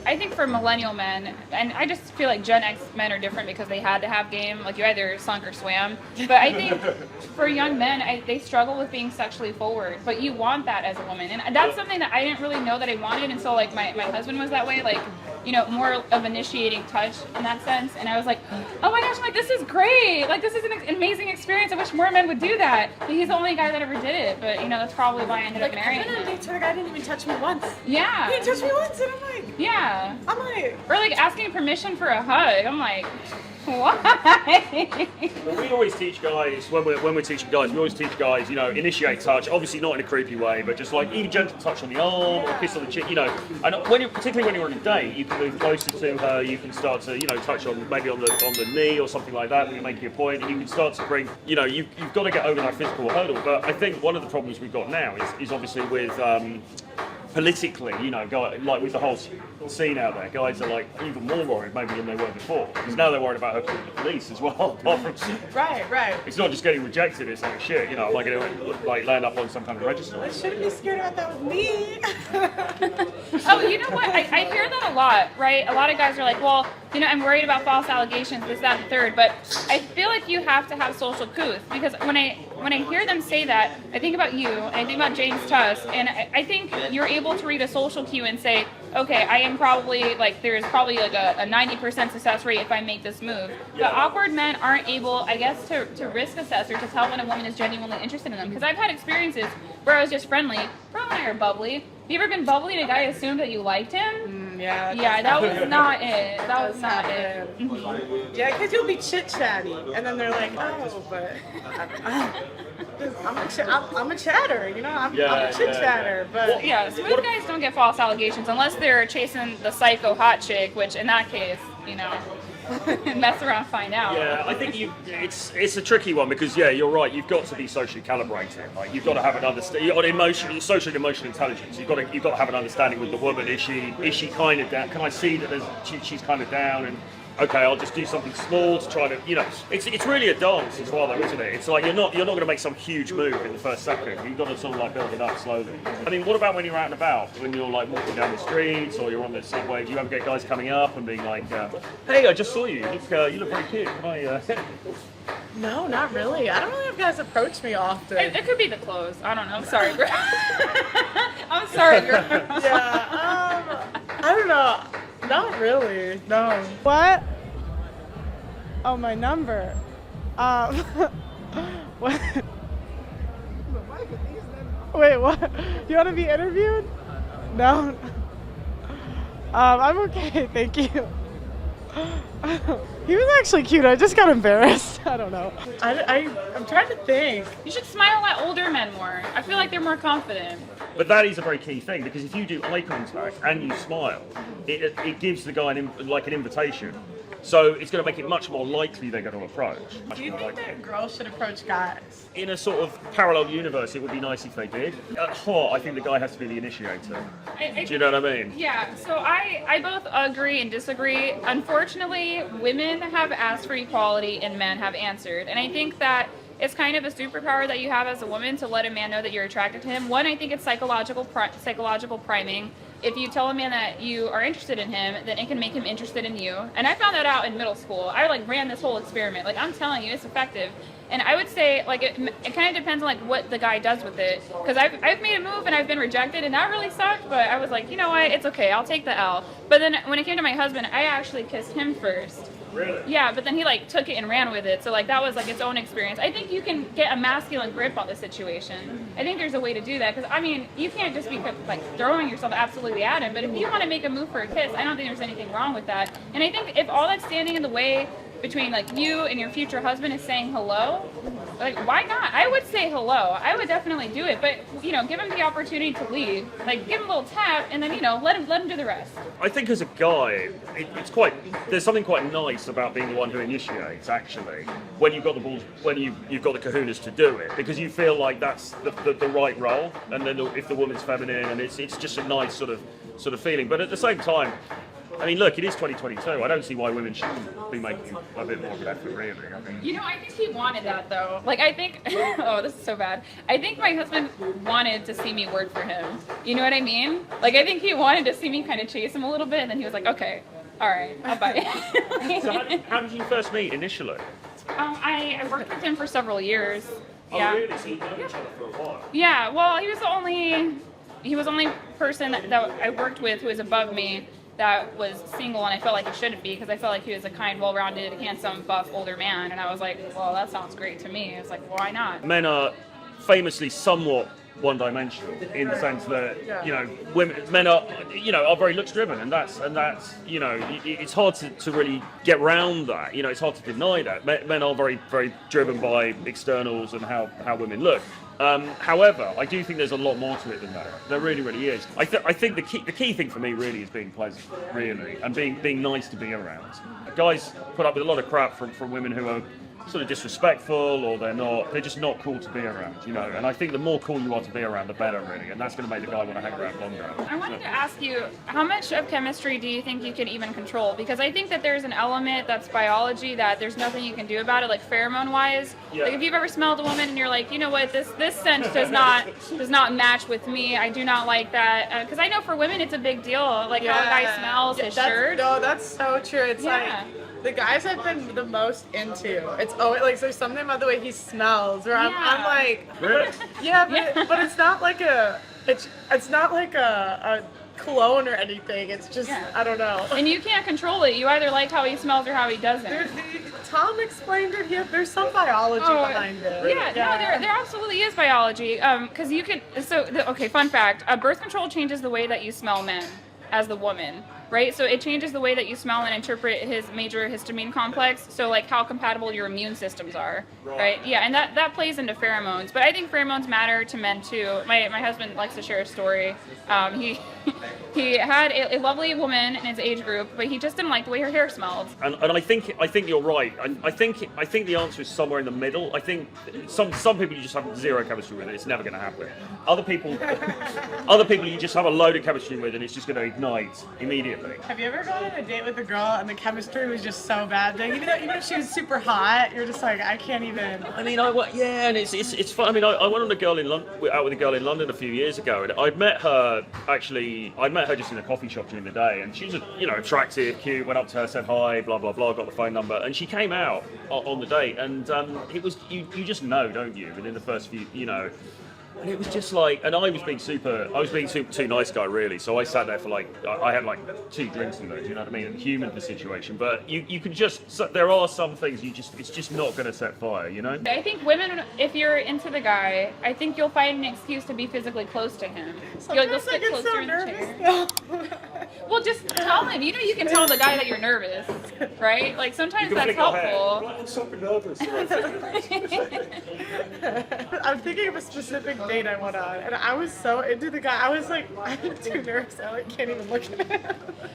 I think for millennial men, and I just feel like Gen X men are different because they had to have game. Like you either sunk or swam. But I think for young men, they struggle with being sexually forward. But you want that as a woman, and that's something that I didn't really know that I wanted until like my husband was that way. Like, you know, more of initiating touch in that sense. And I was like, oh my gosh, I'm like, this is great. Like, this is an amazing experience. I wish more men would do that. But he's the only guy that ever did it. But, you know, that's probably why I ended up marrying him. I've been on dates where the guy didn't even touch me once. Yeah. He didn't touch me once, and I'm like, yeah. I'm like, or like asking permission for a hug. I'm like, why? We always teach guys, when we're teaching guys, we always teach guys, you know, initiate touch, obviously not in a creepy way, but just like even gentle touch on the arm, or kiss on the cheek, you know. And particularly when you're on a date, you can move closer to her, you can start to, you know, touch on maybe on the knee or something like that when you're making a point, and you can start to bring, you know, you've got to get over that physical hurdle. But I think one of the problems we've got now is obviously with politically, you know, like with the whole scene out there, guys are like even more worried maybe than they were before, because now they're worried about her calling the police as well. right. It's not just getting rejected; it's like shit. You know, am I going to like land up on some kind of register? I shouldn't be scared about that with me. Oh, you know what? I hear that a lot, right? A lot of guys are like, well, you know, I'm worried about false allegations, this, that, and the third. But I feel like you have to have social couth, because when I hear them say that, I think about you, and I think about James Tuss, and I think you're able to read a social cue and say, okay, I am probably, like, there's probably like a 90% success rate if I make this move. But awkward men aren't able, I guess, to risk assess or to tell when a woman is genuinely interested in them. Because I've had experiences where I was just friendly. Bro and I are bubbly. Have you ever been bubbly and a guy assumed that you liked him? Yeah. Yeah, that was not it. That was not it. Mm-hmm. Yeah, because you'll be chit-chatty, and then they're like, oh, but I'm a chatter, you know? I'm a chit-chatter, but... Yeah, smooth guys don't get false allegations unless they're chasing the psycho hot chick, which in that case, you know, mess around, find out. Yeah, I think it's a tricky one, because you're right. You've got to be socially calibrated. Like you've got to have an understanding on social and emotional intelligence. You've got to have an understanding with the woman. Is she kind of down? Can I see that she's kind of down? And okay, I'll just do something small to try to, you know, it's really a dance as well, though, isn't it? It's like you're not going to make some huge move in the first second. You've got to sort of like build it up slowly. I mean, what about when you're out and about, when you're like walking down the streets or you're on the subway? Do you ever get guys coming up and being like, "Hey, I just saw you. You look very cute. Can I?" No, not really. I don't really have guys approach me often. It could be the clothes. I don't know. I'm sorry, girl. I'm sorry, girl. Yeah. I don't know. Not really. No. What? Oh, my number. What? Wait, what? You want to be interviewed? No. I'm okay, thank you. He was actually cute. I just got embarrassed. I don't know. I'm trying to think. You should smile at older men more. I feel like they're more confident. But that is a very key thing, because if you do eye contact and you smile, it gives the guy an invitation. So it's going to make it much more likely they're going to approach. Do you think that girls should approach guys? In a sort of parallel universe, it would be nice if they did. At heart, I think the guy has to be the initiator. Do you know what I mean? Yeah, so I both agree and disagree. Unfortunately, women have asked for equality and men have answered. And I think that it's kind of a superpower that you have as a woman to let a man know that you're attracted to him. One, I think it's psychological priming. If you tell a man that you are interested in him, then it can make him interested in you. And I found that out in middle school. I ran this whole experiment. Like, I'm telling you, it's effective. And I would say, like, it kind of depends on like what the guy does with it. Because I've made a move and I've been rejected, and that really sucked. But I was like, you know what? It's okay. I'll take the L. But then when it came to my husband, I actually kissed him first. Really? Yeah, but then he like took it and ran with it. So like that was like its own experience. I think you can get a masculine grip on the situation. I think there's a way to do that, because I mean, you can't just be like throwing yourself absolutely at him. But if you want to make a move for a kiss, I don't think there's anything wrong with that. And I think if all that's standing in the way between like you and your future husband is saying hello, like why not? I would say hello. I would definitely do it, but you know, give him the opportunity to lead. Like give him a little tap, and then you know, let him do the rest. I think as a guy, there's something quite nice about being the one who initiates. Actually, when you've got the balls, when you've got the kahunas to do it, because you feel like that's the right role. And then if the woman's feminine, and it's just a nice sort of feeling. But at the same time, I mean, look, it is 2022. I don't see why women shouldn't be making a bit more of an effort, really. I mean, You know, I think he wanted that though. Like, I think, oh, this is so bad. I think my husband wanted to see me work for him. You know what I mean? Like, I think he wanted to see me kind of chase him a little bit, and then he was like, okay, all right, I'll buy it. so how did you first meet initially? I worked with him for several years. Oh, Yeah. really? So you've known each other for a while? Yeah, well, he was the only person that I worked with who was above me that was single, and I felt like he shouldn't be because I felt like he was a kind, well-rounded, handsome, buff, older man, and I was like, well, that sounds great to me. It's like, why not? Men are famously somewhat one-dimensional in the sense that you know men are are very looks-driven, and that's it's hard to really get round that. It's hard to deny that men are very very driven by externals and how women look. However, I do think there's a lot more to it than that. There really, really is. I think the key thing for me really is being pleasant, really, and being nice to be around. Guys put up with a lot of crap from women who are sort of disrespectful, or they're just not cool to be around, and I think the more cool you are to be around, the better, really, and that's going to make the guy want to hang around longer. I wanted to ask you, how much of chemistry do you think you can even control? Because I think that there's an element that's biology that there's nothing you can do about it, like pheromone-wise. Yeah. Like if you've ever smelled a woman and you're like, you know what, this scent does not match with me. I do not like that. Because I know for women it's a big deal, like how a guy smells his shirt. No, that's so true. It's Yeah. like the guys I've been the most into. It's like there's something about the way he smells, where I'm like, Really? but it's not like it's not like a cologne or anything. It's just I don't know. And you can't control it. You either like how he smells or how he doesn't. Tom explained it. There's some biology behind it. Yeah, no, there absolutely is biology. Because you can. Okay, fun fact: birth control changes the way that you smell men as the woman, right? So it changes the way that you smell and interpret his major histamine complex. So like how compatible your immune systems are, right? Yeah, and that plays into pheromones. But I think pheromones matter to men too. My husband likes to share a story. He had a lovely woman in his age group, but he just didn't like the way her hair smelled. And I think you're right. I think the answer is somewhere in the middle. I think some people you just have zero chemistry with, and it's never going to happen. Other people you just have a load of chemistry with, and it's just going to ignite immediately. Have you ever gone on a date with a girl and the chemistry was just so bad? Like, even if she was super hot, you're just like, I can't even. I mean, and it's fun. I mean, I went on out with a girl in London a few years ago, and I'd met her just in a coffee shop during the day, and she was attractive, cute. Went up to her, said hi, blah blah blah, got the phone number, and she came out on the date, and it was you just know, don't you? Within the first few, And it was just like, and I was being super too nice guy, really. So I sat there for I had 2 drinks in there, do you know what I mean? And humored the situation. But you can there are some things it's just not going to set fire, I think women, if you're into the guy, I think you'll find an excuse to be physically close to him. You'll sit closer in the chair. Well, just tell him. You can tell the guy that you're nervous, right? Like sometimes that's helpful. I'm so nervous. I'm thinking of a specific date I went on, and I was so into the guy. I was like, I'm too nervous. I can't even look at him.